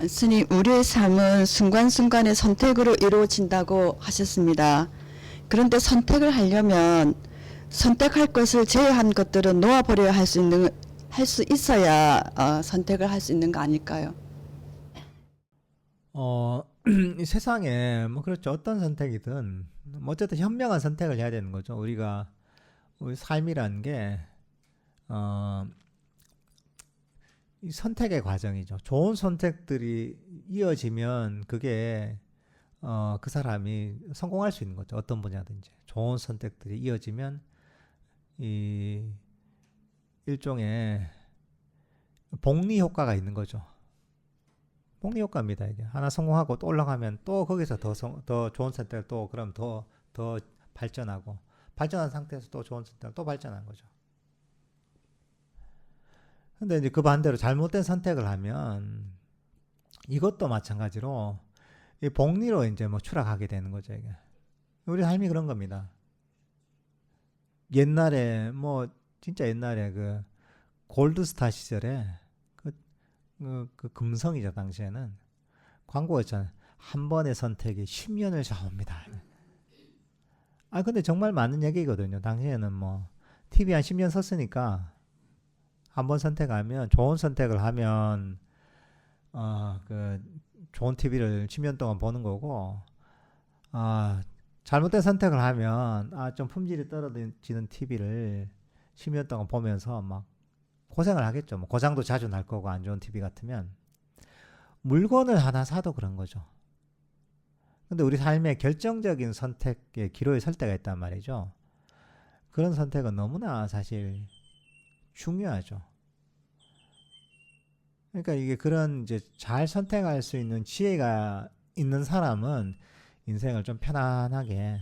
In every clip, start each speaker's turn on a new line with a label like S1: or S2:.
S1: 스님, 우리의 삶은 순간순간의 선택으로 이루어진다고 하셨습니다. 그런데 선택을 하려면 선택할 것을 제외한 것들은 놓아버려야 할 수 있어야 선택을 할 수 있는 거 아닐까요?
S2: 이 세상에 뭐 그렇죠. 어떤 선택이든 뭐 어쨌든 현명한 선택을 해야 되는 거죠. 우리 삶이라는 게 이 선택의 과정이죠. 좋은 선택들이 이어지면 그게 그 사람이 성공할 수 있는 거죠. 어떤 분야든지 좋은 선택들이 이어지면 이 일종의 복리 효과가 있는 거죠. 복리 효과입니다. 이게 하나 성공하고 또 올라가면 또 거기서 더 좋은 선택을 또 그럼 더 발전하고 발전한 상태에서 또 좋은 선택을 또 발전한 거죠. 근데 이제 그 반대로 잘못된 선택을 하면 이것도 마찬가지로 이 복리로 이제 뭐 추락하게 되는 거죠. 이게 우리 삶이 그런 겁니다. 옛날에 뭐 진짜 옛날에 그 골드스타 시절에 그 금성이죠. 당시에는 광고였잖아요. 한 번의 선택이 10년을 좌우합니다. 근데 정말 맞는 얘기거든요. 당시에는 뭐 TV 한 10년 썼으니까 한 번 선택하면 좋은 선택을 하면 그 좋은 TV를 10년 동안 보는 거고 잘못된 선택을 하면 좀 품질이 떨어지는 TV를 10년 동안 보면서 막 고생을 하겠죠. 뭐 고장도 자주 날 거고 안 좋은 TV 같으면 물건을 하나 사도 그런 거죠. 근데 우리 삶의 결정적인 선택의 기로에 설 때가 있단 말이죠. 그런 선택은 너무나 사실 중요하죠. 그러니까 이게 그런 이제 잘 선택할 수 있는 지혜가 있는 사람은 인생을 좀 편안하게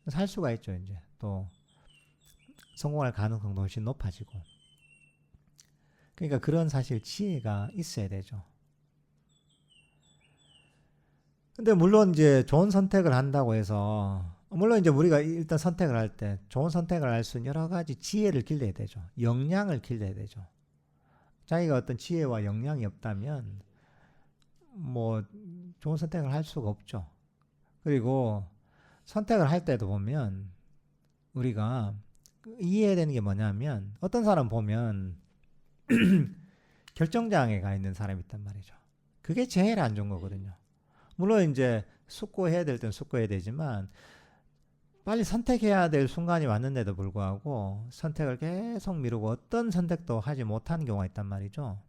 S2: 살 수가 있죠. 이제 또 성공할 가능성도 훨씬 높아지고. 그러니까 그런 사실 지혜가 있어야 되죠. 근데 물론 이제 좋은 선택을 한다고 해서 물론 이제 우리가 일단 선택을 할 때 좋은 선택을 할 수 있는 여러 가지 지혜를 길러야 되죠. 역량을 길러야 되죠. 자기가 어떤 지혜와 역량이 없다면 뭐 좋은 선택을 할 수가 없죠. 그리고 선택을 할 때도 보면 우리가 이해해야 되는 게 뭐냐면 어떤 사람 보면 결정장애가 있는 사람이 있단 말이죠. 그게 제일 안 좋은 거거든요. 물론 이제 숙고해야 될 땐 숙고해야 되지만 빨리 선택해야 될 순간이 왔는데도 불구하고 선택을 계속 미루고 어떤 선택도 하지 못하는 경우가 있단 말이죠.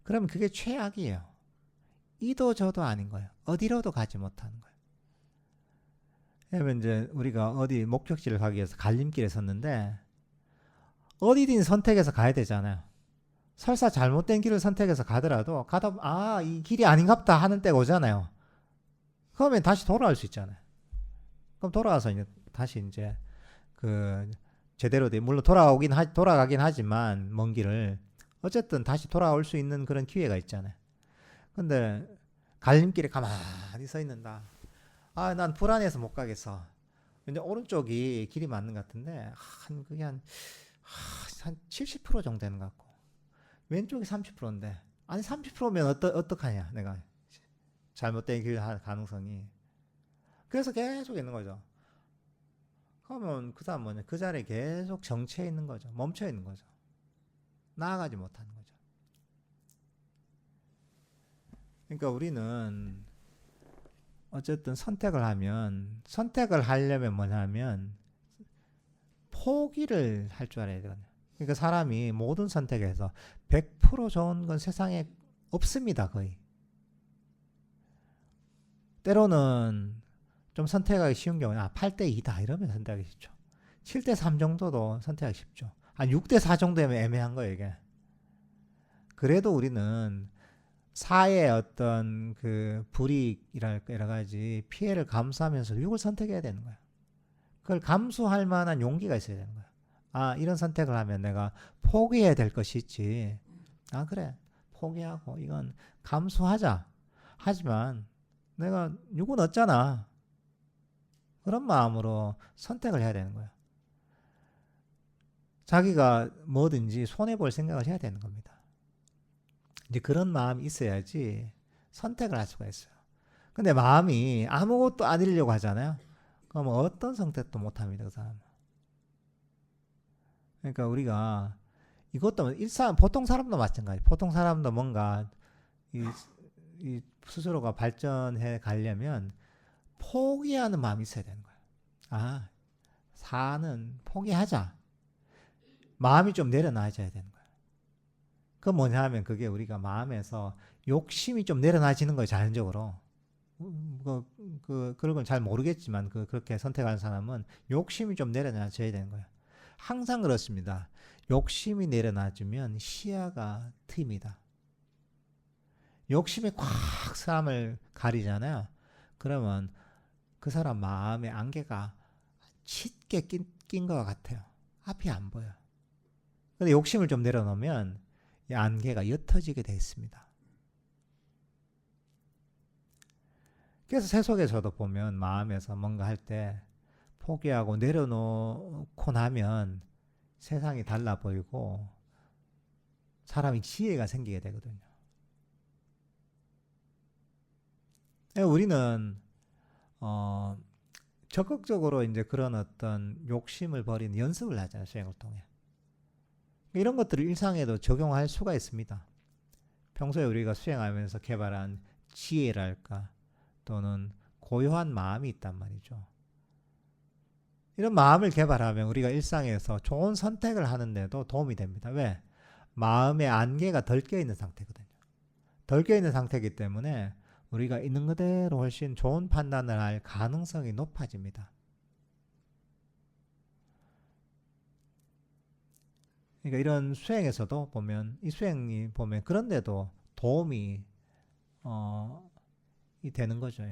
S2: 그러면 그게 최악이에요. 이도 저도 아닌 거예요. 어디로도 가지 못하는 거예요. 왜냐면 이제 우리가 어디 목적지를 가기 위해서 갈림길에 섰는데 어디든 선택해서 가야 되잖아요. 설사 잘못된 길을 선택해서 가더라도 가다 이 길이 아닌갑다 하는 때가 오잖아요. 그러면 다시 돌아올 수 있잖아요. 그럼 돌아와서 이제 다시 이제 그 제대로 물론 돌아가긴 하지만 먼 길을 어쨌든 다시 돌아올 수 있는 그런 기회가 있잖아요. 근데 갈림길에 가만히 서 있는다. 난 불안해서 못 가겠어. 이제 오른쪽이 길이 맞는 것 같은데 그게 한 70% 정도 되는 것 같고 왼쪽이 30%인데 30%면 어떡하냐 내가 잘못된 길 할 가능성이. 그래서 계속 있는 거죠. 그러면 그 사람 뭐냐 그 자리에 계속 정체해 있는 거죠. 멈춰 있는 거죠. 나아가지 못하는 거죠. 그러니까 우리는 어쨌든 선택을 하려면 뭐냐면 포기를 할 줄 알아야 되거든요. 그러니까 사람이 모든 선택에서 100% 좋은 건 세상에 없습니다. 거의. 때로는 좀 선택하기 쉬운 경우는 8대2다 이러면 선택하기 쉽죠. 7대3 정도도 선택하기 쉽죠. 6대4 정도면 애매한 거예요 이게. 그래도 우리는 사회의 어떤 그 불이익이랄까 여러 가지 피해를 감수하면서 6을 선택해야 되는 거야. 그걸 감수할 만한 용기가 있어야 되는 거야. 이런 선택을 하면 내가 포기해야 될 것이 있지. 그래 포기하고 이건 감수하자. 하지만 내가 6은 얻잖아. 그런 마음으로 선택을 해야 되는 거야. 자기가 뭐든지 손해볼 생각을 해야 되는 겁니다. 이제 그런 마음이 있어야지 선택을 할 수가 있어요. 근데 마음이 아무것도 아니려고 하잖아요. 그럼 어떤 선택도 못 합니다, 그 사람은. 그러니까 우리가 이것도 일상 보통 사람도 마찬가지. 보통 사람도 뭔가 이 스스로가 발전해 가려면 포기하는 마음이 있어야 되는 거예요. 아, 사는 포기하자. 마음이 좀 내려놔져야 되는 거예요. 그 뭐냐 하면 그게 우리가 마음에서 욕심이 좀 내려놔지는 거예요, 자연적으로. 그런 건 잘 모르겠지만 그렇게 선택하는 사람은 욕심이 좀 내려놔져야 되는 거예요. 항상 그렇습니다. 욕심이 내려놔지면 시야가 트입니다. 욕심이 꽉 사람을 가리잖아요. 그러면 그 사람 마음의 안개가 짙게 낀 것 같아요. 앞이 안 보여요. 근데 욕심을 좀 내려놓으면 이 안개가 옅어지게 되어 있습니다. 그래서 세속에서도 보면 마음에서 뭔가 할 때 포기하고 내려놓고 나면 세상이 달라 보이고 사람이 지혜가 생기게 되거든요. 우리는 적극적으로 이제 그런 어떤 욕심을 버리는 연습을 하잖아요, 수행을 통해. 이런 것들을 일상에도 적용할 수가 있습니다. 평소에 우리가 수행하면서 개발한 지혜랄까 또는 고요한 마음이 있단 말이죠. 이런 마음을 개발하면 우리가 일상에서 좋은 선택을 하는데도 도움이 됩니다. 왜? 마음의 안개가 덜 껴있는 상태거든요. 덜 껴있는 상태이기 때문에 우리가 있는 그대로 훨씬 좋은 판단을 할 가능성이 높아집니다. 그러니까 이런 수행에서도 보면 이 수행이 보면 그런데도 도움이 되는 거죠.